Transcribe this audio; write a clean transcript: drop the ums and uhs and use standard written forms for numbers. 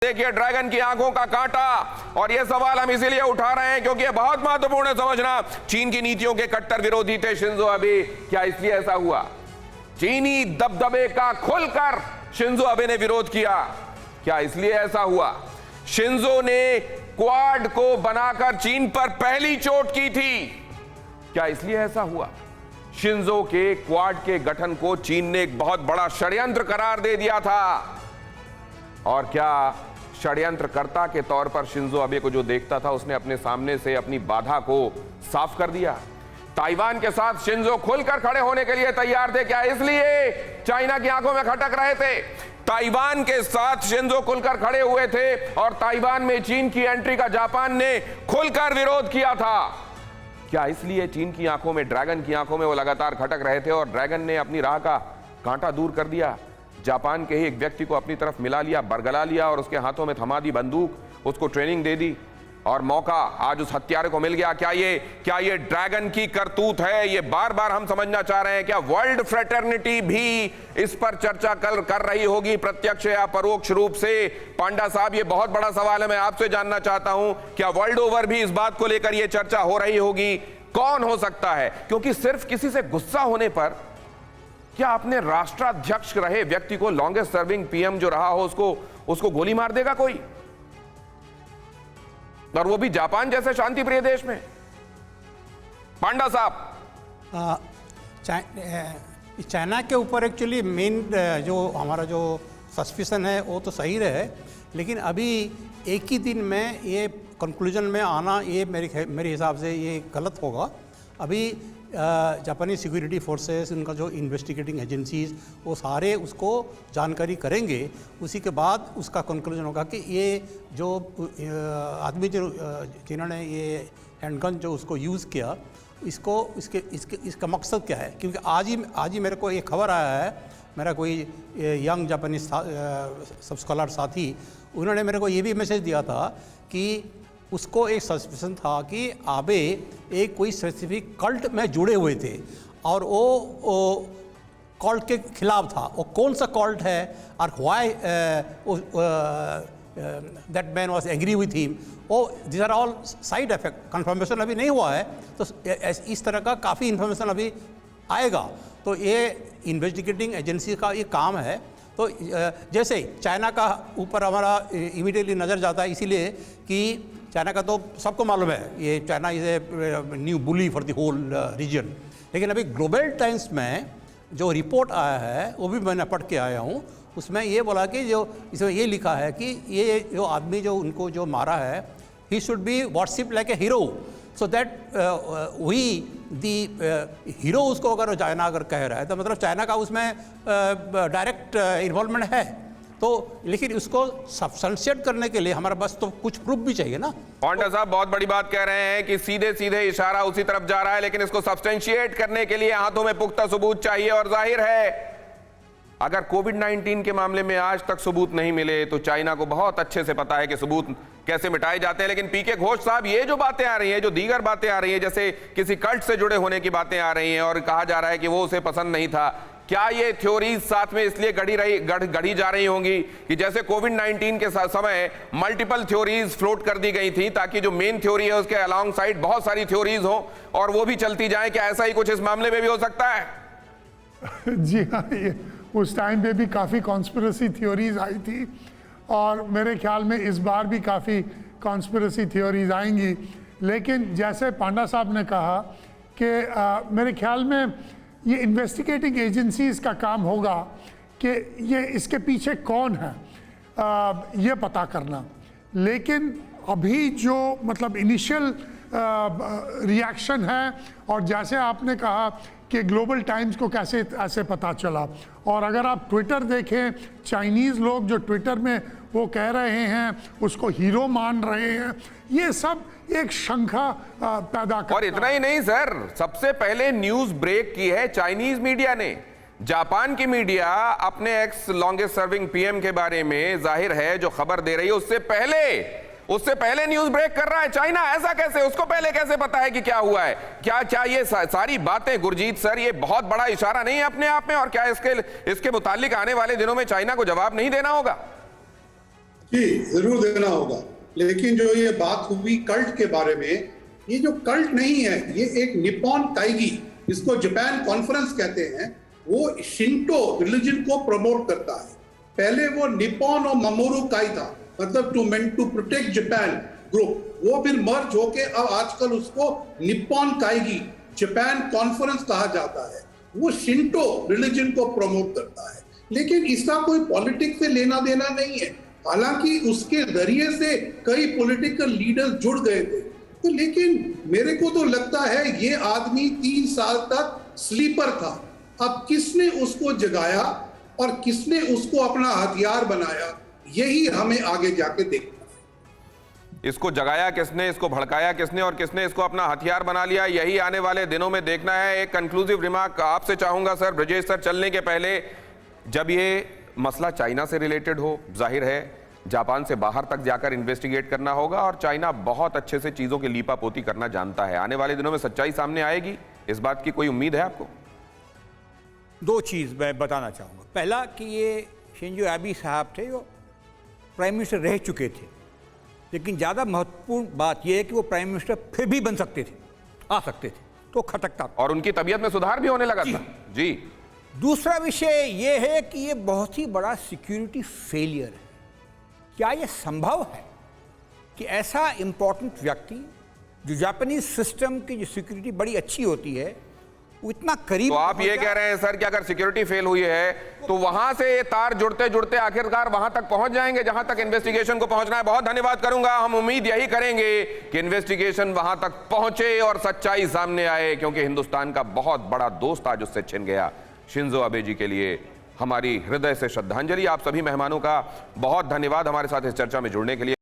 देखिए ड्रैगन की आंखों का कांटा। और यह सवाल हम इसीलिए उठा रहे हैं क्योंकि यह बहुत महत्वपूर्ण है समझना। चीन की नीतियों के कट्टर विरोधी थे शिंजो अबे। क्या इसलिए ऐसा हुआ? चीनी दबदबे का खुलकर शिंजो अबे ने विरोध किया। क्या इसलिए ऐसा हुआ? शिंजो ने क्वाड को बनाकर चीन पर पहली चोट की थी। क्या इसलिए ऐसा हुआ? शिंजो के क्वाड के गठन को चीन ने एक बहुत बड़ा षड्यंत्र करार दे दिया था। और क्या षड्यंत्रकर्ता के तौर पर शिंजो अबे को जो देखता था उसने अपने सामने से अपनी बाधा को साफ कर दिया। ताइवान के साथ शिंजो खुलकर खड़े होने के लिए तैयार थे। क्या इसलिए चाइना की आंखों में खटक रहे थे? ताइवान के साथ शिंजो खुलकर खड़े हुए थे और ताइवान में चीन की एंट्री का जापान ने खुलकर विरोध किया था। क्या इसलिए चीन की आंखों में, ड्रैगन की आंखों में वो लगातार खटक रहे थे और ड्रैगन ने अपनी राह का कांटा दूर कर दिया? जापान के ही एक व्यक्ति को अपनी तरफ मिला लिया, बरगला लिया और उसके हाथों में थमा दी बंदूक, उसको ट्रेनिंग दे दी और मौका आज उस हत्यारे को मिल गया। क्या ये ड्रैगन की करतूत है? ये बार बार हम समझना चाह रहे हैं। क्या वर्ल्ड फ्रेटर्निटी भी इस पर चर्चा कर रही होगी प्रत्यक्ष या परोक्ष रूप से? पांडा साहब, ये बहुत बड़ा सवाल है। मैं आपसे जानना चाहता हूं, क्या वर्ल्ड ओवर भी इस बात को लेकर यह चर्चा हो रही होगी? कौन हो सकता है? क्योंकि सिर्फ किसी से गुस्सा होने पर क्या अपने राष्ट्राध्यक्ष रहे व्यक्ति को, लॉन्गेस्ट सर्विंग पीएम जो रहा हो, उसको गोली मार देगा कोई? और वो भी जापान जैसे शांति प्रिय देश में? पांडा साहब, चाइना के ऊपर एक्चुअली मेन जो हमारा जो सस्पिशन है वो तो सही रहे, लेकिन अभी एक ही दिन में ये कंक्लूजन में आना ये मेरे हिसाब से ये गलत होगा। अभी जापानी सिक्योरिटी फोर्सेस, उनका जो इन्वेस्टिगेटिंग एजेंसीज, वो सारे उसको जानकारी करेंगे। उसी के बाद उसका कंक्लूजन होगा कि ये जो आदमी जिन्होंने ये हैंडगन जो उसको यूज़ किया, इसका मकसद क्या है। क्योंकि आज ही मेरे को ये खबर आया है, मेरा कोई यंग जापानीज सब स्कॉलर साथी, उन्होंने मेरे को ये भी मैसेज दिया था कि उसको एक सस्पिशन था कि आबे एक कोई स्पेसिफिक कल्ट में जुड़े हुए थे और वो कल्ट के खिलाफ था। वो कौन सा कल्ट है और why that man was agree with him, वो this are all side effect. Confirmation अभी नहीं हुआ है, तो इस तरह का काफ़ी इन्फॉर्मेशन अभी आएगा। तो ये इन्वेस्टिगेटिंग एजेंसी का ये काम है। तो जैसे चाइना का ऊपर हमारा इमीडिएटली नज़र जाता है, इसीलिए कि चाइना का तो सबको मालूम है, ये China is a new bully for the whole region. लेकिन अभी ग्लोबल टाइम्स में जो रिपोर्ट आया है वो भी मैंने पढ़ के आया हूँ। उसमें ये बोला कि जो इसमें ये लिखा है कि ये जो आदमी जो उनको जो मारा है, he should be worship like a hero, so that we the hero उसको अगर चाइना अगर कह रहा है तो मतलब चाइना का उसमें डायरेक्ट इन्वॉल्वमेंट है। तो लेकिन उसको सब्सटेंशिएट करने के लिए हमारे पास तो कुछ प्रूफ भी चाहिए ना। पांडा साहब बहुत बड़ी बात कह रहे हैं कि सीधे सीधे इशारा उसी तरफ जा रहा है, लेकिन इसको सब्सटेंशिएट करने के लिए हाथों में पुख्ता सबूत चाहिए। और जाहिर है अगर कोविड-19 के मामले में आज तक सबूत नहीं मिले तो चाइना को बहुत अच्छे से पता है कि सबूत कैसे मिटाए जाते हैं। लेकिन पीके घोष साहब, ये जो बातें आ रही हैं, जो दीगर बातें आ रही हैं, जैसे किसी कल्ट से जुड़े होने की बातें आ रही हैं और कहा जा रहा है कि वो उसे पसंद नहीं था, क्या ये थ्योरीज साथ में इसलिए गढ़ी जा रही होंगी कि जैसे कोविड-19 के समय मल्टीपल थ्योरीज फ्लोट कर दी गई थी ताकि जो मेन थ्योरी है उसके अलॉन्ग साइड बहुत सारी थ्योरीज हो और वो भी चलती जाए? क्या ऐसा ही कुछ इस मामले में भी हो सकता है? जी हाँ, उस टाइम पे भी काफ़ी कॉन्स्पिरेसी थ्योरीज आई थी और मेरे ख्याल में इस बार भी काफ़ी कॉन्स्पिरेसी थ्योरीज आएंगी। लेकिन जैसे पांडा साहब ने कहा कि मेरे ख्याल में ये इन्वेस्टिगेटिंग एजेंसीज का काम होगा कि ये इसके पीछे कौन है ये पता करना। लेकिन अभी जो मतलब इनिशियल रिएक्शन है, और जैसे आपने कहा कि ग्लोबल टाइम्स को कैसे ऐसे पता चला, और अगर आप ट्विटर देखें, चाइनीज़ लोग जो ट्विटर में वो कह रहे हैं उसको हीरो मान रहे हैं, ये सब एक शंका पैदा करता। और इतना ही नहीं सर, सबसे पहले न्यूज ब्रेक की है चाइनीज मीडिया ने। जापान की मीडिया अपने एक्स लॉन्गेस्ट सर्विंग पीएम के बारे में जाहिर है जो खबर दे रही है उससे पहले न्यूज ब्रेक कर रहा है चाइना। ऐसा कैसे? उसको पहले कैसे पता है कि क्या हुआ है? क्या ये सारी बातें गुरजीत सर ये बहुत बड़ा इशारा नहीं है अपने आप में? और क्या इसके मुतालिक आने वाले दिनों में चाइना को जवाब नहीं देना होगा? जी जरूर देना होगा, लेकिन जो ये बात हुई कल्ट के बारे में, ये जो कल्ट नहीं है, ये एक निप्पॉन काइगी, इसको जापान कॉन्फ्रेंस कहते हैं, वो शिंटो रिलीजन को प्रमोट करता है। पहले वो निप्पॉन और ममोरू काई था, मतलब टू प्रोटेक्ट जापान ग्रुप, वो फिर मर्ज होके अब आजकल उसको निप्पॉन काइगी जापान कॉन्फ्रेंस कहा जाता है। वो शिंटो रिलीजन को प्रमोट करता है, लेकिन इसका कोई पॉलिटिक्स से लेना देना नहीं है। हालांकि उसके जरिए से कई पॉलिटिकल लीडर्स जुड़ गए थे, तो लेकिन मेरे को तो लगता है ये आदमी 3 साल तक स्लीपर था। अब किसने उसको जगाया और किसने उसको अपना हथियार बनाया, यही हमें आगे जाके देखना है। इसको जगाया किसने, इसको भड़काया किसने और किसने इसको अपना हथियार बना लिया, यही आने वाले दिनों में देखना है। एक कंक्लूसिव रिमार्क आपसे चाहूंगा सर, ब्रजेश सर, चलने के पहले, जब ये मसला चाइना से रिलेटेड हो, जाहिर है जापान से बाहर तक जाकर इन्वेस्टिगेट करना होगा और चाइना बहुत अच्छे से चीजों की लीपापोती करना जानता है। आने वाले दिनों में सच्चाई सामने आएगी, इस बात की कोई उम्मीद है आपको? 2 चीज़ मैं बताना चाहूँगा। पहला कि ये शिंजो एबे साहब थे, वो प्राइम मिनिस्टर रह चुके थे, लेकिन ज़्यादा महत्वपूर्ण बात यह है कि वो प्राइम मिनिस्टर फिर भी बन सकते थे, आ सकते थे, तो खटकता था। और उनकी तबीयत में सुधार भी होने लगा था जी। दूसरा विषय ये है कि ये बहुत ही बड़ा सिक्योरिटी फेलियर है। क्या ये संभव है कि ऐसा इंपॉर्टेंट व्यक्ति, जो जापानीज सिस्टम की जो सिक्योरिटी बड़ी अच्छी होती है, वो इतना करीब। तो आप ये कह रहे हैं सर कि अगर सिक्योरिटी फेल हुई है तो वहां से ये तार जुड़ते जुड़ते आखिरकार वहां तक पहुंच जाएंगे जहां तक इन्वेस्टिगेशन को पहुंचना है। बहुत धन्यवाद करूंगा, हम उम्मीद यही करेंगे कि इन्वेस्टिगेशन वहां तक पहुंचे और सच्चाई सामने आए, क्योंकि हिंदुस्तान का बहुत बड़ा दोस्त आज उससे छिन गया। शिंजो आबे जी के लिए हमारी हृदय से श्रद्धांजलि। आप सभी मेहमानों का बहुत धन्यवाद हमारे साथ इस चर्चा में जुड़ने के लिए।